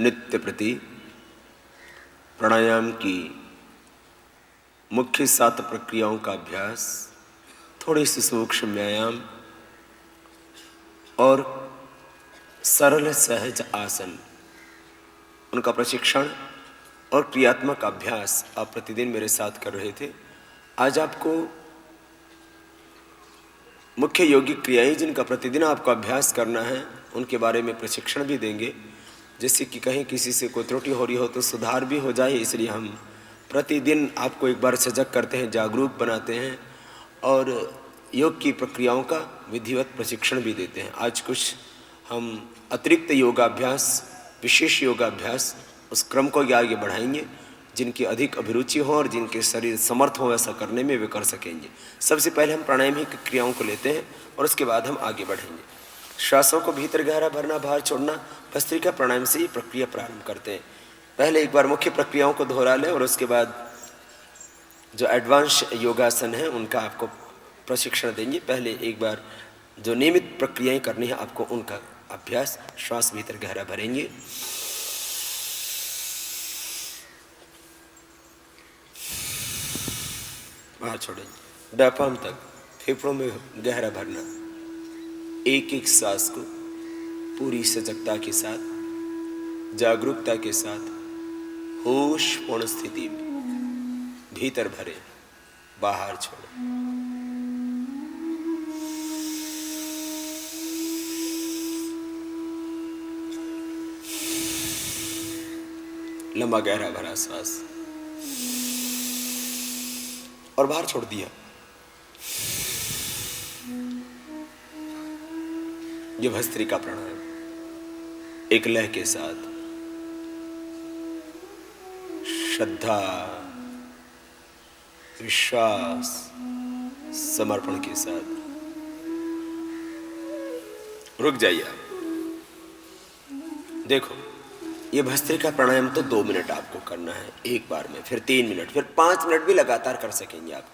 नित्य प्रति प्राणायाम की मुख्य 7 प्रक्रियाओं का अभ्यास, थोड़ी सी सूक्ष्म व्यायाम और सरल सहज आसन, उनका प्रशिक्षण और क्रियात्मक अभ्यास आप प्रतिदिन मेरे साथ कर रहे थे। आज आपको मुख्य योगिक क्रियाएं जिनका प्रतिदिन आपको अभ्यास करना है उनके बारे में प्रशिक्षण भी देंगे, जिससे कि कहीं किसी से कोई त्रुटि हो रही हो तो सुधार भी हो जाए। इसलिए हम प्रतिदिन आपको एक बार सजग करते हैं, जागरूक बनाते हैं और योग की प्रक्रियाओं का विधिवत प्रशिक्षण भी देते हैं। आज कुछ हम अतिरिक्त योगाभ्यास, विशेष योगाभ्यास उस क्रम को आगे बढ़ाएंगे, जिनकी अधिक अभिरुचि हो और जिनके शरीर समर्थ हो ऐसा करने में वे कर सकेंगे। सबसे पहले हम प्राणायाम की क्रियाओं को लेते हैं और उसके बाद हम आगे बढ़ेंगे। श्वासों को भीतर गहरा भरना, बाहर छोड़ना, भस्त्रिका प्राणायाम से ही प्रक्रिया प्रारंभ करते हैं। पहले एक बार मुख्य प्रक्रियाओं को दोहरा लें और उसके बाद जो एडवांस योगासन है उनका आपको प्रशिक्षण देंगे। पहले एक बार जो नियमित प्रक्रियाएं करनी है आपको उनका अभ्यास। श्वास भीतर गहरा भरेंगे, बाहर छोड़ेंगे, डायफ्राम तक फेफड़ों में गहरा भरना। एक एक सांस को पूरी सजगता के साथ, जागरूकता के साथ, होशपूर्ण स्थिति में भीतर भरे, बाहर छोड़े। लंबा गहरा भरा सांस और बाहर छोड़ दिया। ये भस्त्रिका प्राणायाम एक लय के साथ, श्रद्धा, विश्वास, समर्पण के साथ। रुक जाइए आप। देखो, ये भस्त्रिका प्राणायाम तो 2 मिनट आपको करना है एक बार में, फिर 3 मिनट, फिर 5 मिनट भी लगातार कर सकेंगे आप।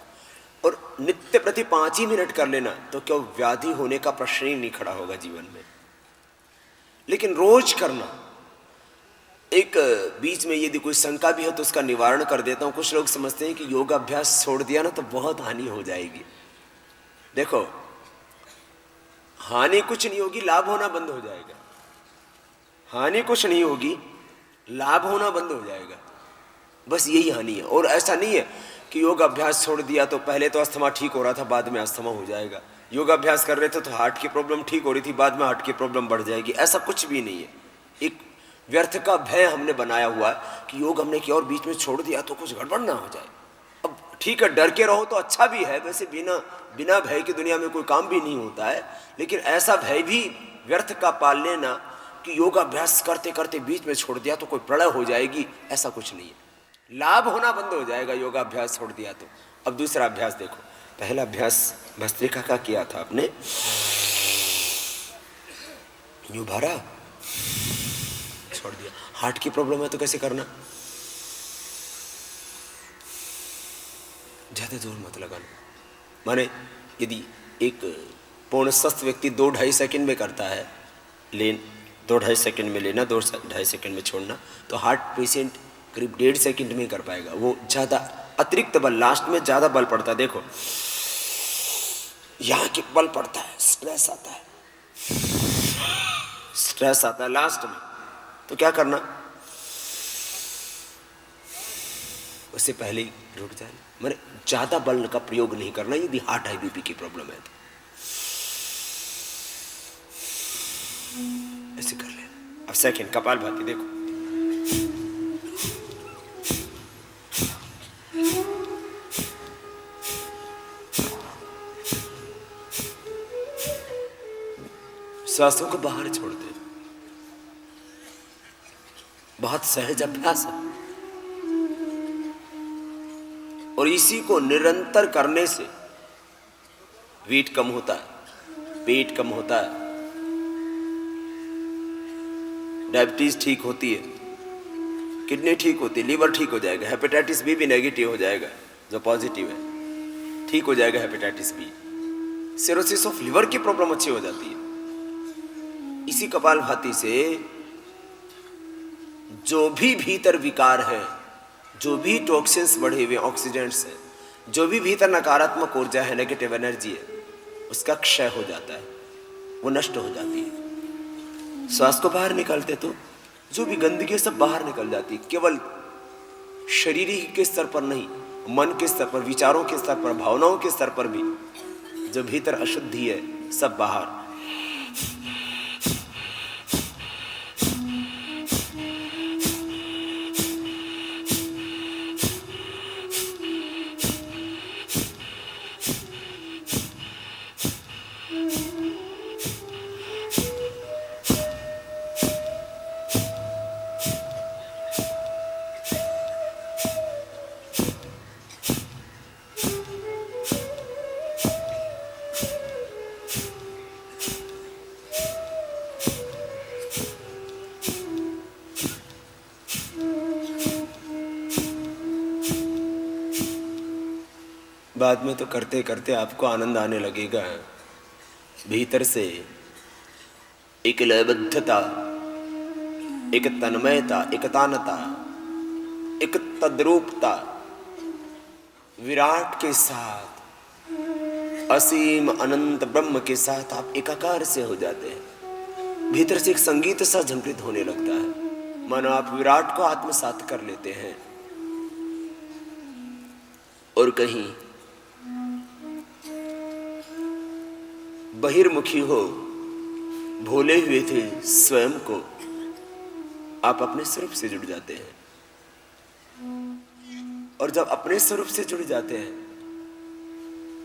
और नित्य प्रति 5 ही मिनट कर लेना तो क्यों व्याधि होने का प्रश्न ही नहीं खड़ा होगा जीवन में। लेकिन रोज करना, एक बीच में यदि कोई शंका भी हो तो उसका निवारण कर देता हूं। कुछ लोग समझते हैं कि योगाभ्यास छोड़ दिया ना तो बहुत हानि हो जाएगी। देखो, हानि कुछ नहीं होगी, लाभ होना बंद हो जाएगा। हानि कुछ नहीं होगी, लाभ होना बंद हो जाएगा, बस यही हानि है। और ऐसा नहीं है कि योग अभ्यास छोड़ दिया तो पहले तो अस्थमा ठीक हो रहा था बाद में अस्थमा हो जाएगा, योग अभ्यास कर रहे थे तो हार्ट की प्रॉब्लम ठीक हो रही थी बाद में हार्ट की प्रॉब्लम बढ़ जाएगी, ऐसा कुछ भी नहीं है। एक व्यर्थ का भय हमने बनाया हुआ है कि योग हमने किया और बीच में छोड़ दिया तो कुछ गड़बड़ ना हो जाए। अब ठीक है, डर के रहो तो अच्छा भी है, वैसे बिना भय की दुनिया में कोई काम भी नहीं होता है। लेकिन ऐसा भय भी व्यर्थ का पाल लेना कि योगाभ्यास करते करते बीच में छोड़ दिया तो कोई प्रलय हो जाएगी, ऐसा कुछ नहीं है। लाभ होना बंद हो जाएगा योगाभ्यास छोड़ दिया तो। अब दूसरा अभ्यास देखो। पहला अभ्यास भस्त्रिका का किया था आपने, यूं भरा, छोड़ दिया। हार्ट की प्रॉब्लम है तो कैसे करना? ज्यादा जोर मत लगाना। माने यदि एक पूर्ण स्वस्थ व्यक्ति 2-2.5 सेकंड में करता है, 2-2.5 सेकंड में लेना, 2-2.5 सेकंड में छोड़ना, तो हार्ट पेशेंट करीब 1.5 सेकंड में कर पाएगा। वो ज्यादा अतिरिक्त बल, लास्ट में ज्यादा बल पड़ता है। देखो, यहां के बल पड़ता है, स्ट्रेस आता है, स्ट्रेस आता है लास्ट में। तो क्या करना, उससे पहले ही रुक जाए। मैंने ज्यादा बल का प्रयोग नहीं करना यदि हार्ट हाई बीपी की प्रॉब्लम है तो। ऐसे कर लेना। अब सेकंड कपालभाति देखो, सांसों को बाहर छोड़ दे। बहुत सहज अभ्यास है और इसी को निरंतर करने से वेट कम होता है, पेट कम होता है, डायबिटीज ठीक होती है, किडनी ठीक होती है, लीवर ठीक हो जाएगा, हेपेटाइटिस बी भी नेगेटिव हो जाएगा, जो पॉजिटिव है ठीक हो जाएगा hepatitis B, cirrhosis of liver की प्रॉब्लम अच्छी हो जाती है। इसी कपालभाति से जो भी भीतर विकार है, जो भी टॉक्सिन्स बढ़े हुए ऑक्सीडेंट्स हैं, जो भी भीतर नकारात्मक ऊर्जा है, नेगेटिव एनर्जी है, उसका क्षय हो जाता है, वो नष्ट हो जाती है। श्वास को बाहर निकालते तो जो भी गंदगी सब बाहर निकल जाती है। केवल शारीरिक के स्तर पर नहीं, मन के स्तर पर, विचारों के स्तर पर, भावनाओं के स्तर पर भी जो भीतर अशुद्धि है सब बाहर। बाद में तो करते करते आपको आनंद आने लगेगा। भीतर से एक लयबद्धता, एक तन्मयता, एक तानता, एक तद्रूपता, विराट के साथ, असीम अनंत ब्रह्म के साथ आप एकाकार से हो जाते हैं। भीतर से एक संगीत सा झंकृत होने लगता है, मानो आप विराट को आत्मसात कर लेते हैं। और कहीं बहिर्मुखी हो, भूले हुए थे स्वयं को, आप अपने स्वरूप से जुड़ जाते हैं। और जब अपने स्वरूप से जुड़ जाते हैं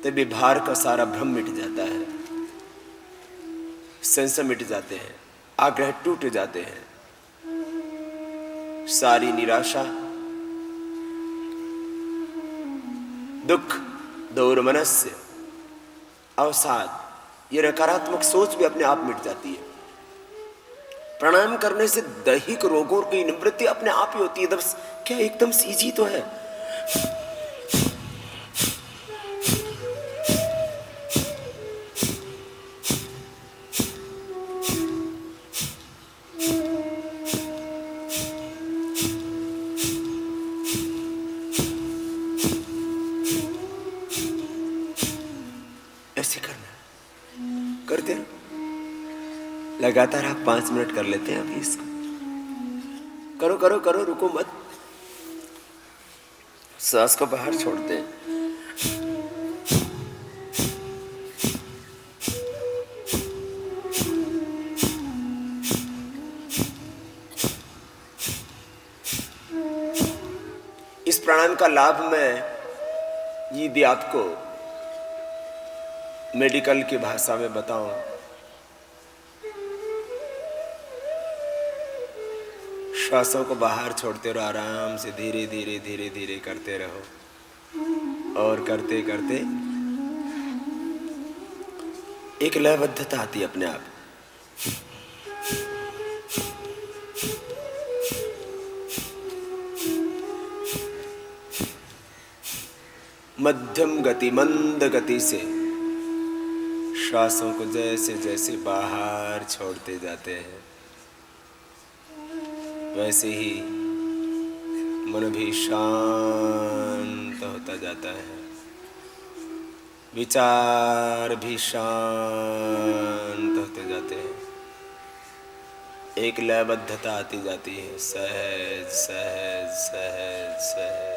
तब भार का सारा भ्रम मिट जाता है, संशय मिट जाते हैं, आग्रह टूट जाते हैं, सारी निराशा, दुख, दौर्मनस्य, अवसाद, ये नकारात्मक सोच भी अपने आप मिट जाती है। प्राणायाम करने से दैहिक रोगों की निवृत्ति अपने आप ही होती है। एकदम क्या एकदम सीधी तो है। ऐसे करना, करते रहो लगातार। आप 5 मिनट कर लेते हैं अभी इसको। करो करो करो, रुको मत। सांस को बाहर छोड़ते हैं। इस प्राणायाम का लाभ मैं यदि आपको मेडिकल की भाषा में बताऊं, श्वासों को बाहर छोड़ते रहो, आराम से धीरे धीरे धीरे धीरे करते रहो। और करते करते एक लयबद्धता आती है अपने आप। मध्यम गति, मंद गति से श्वासों को जैसे जैसे बाहर छोड़ते जाते हैं, वैसे ही मन भी शांत होता जाता है, विचार भी शांत होते जाते हैं, एक लयबद्धता आती जाती है, सहज सहज सहज सहज।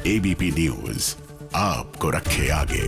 एबीपी न्यूज आपको रखे आगे।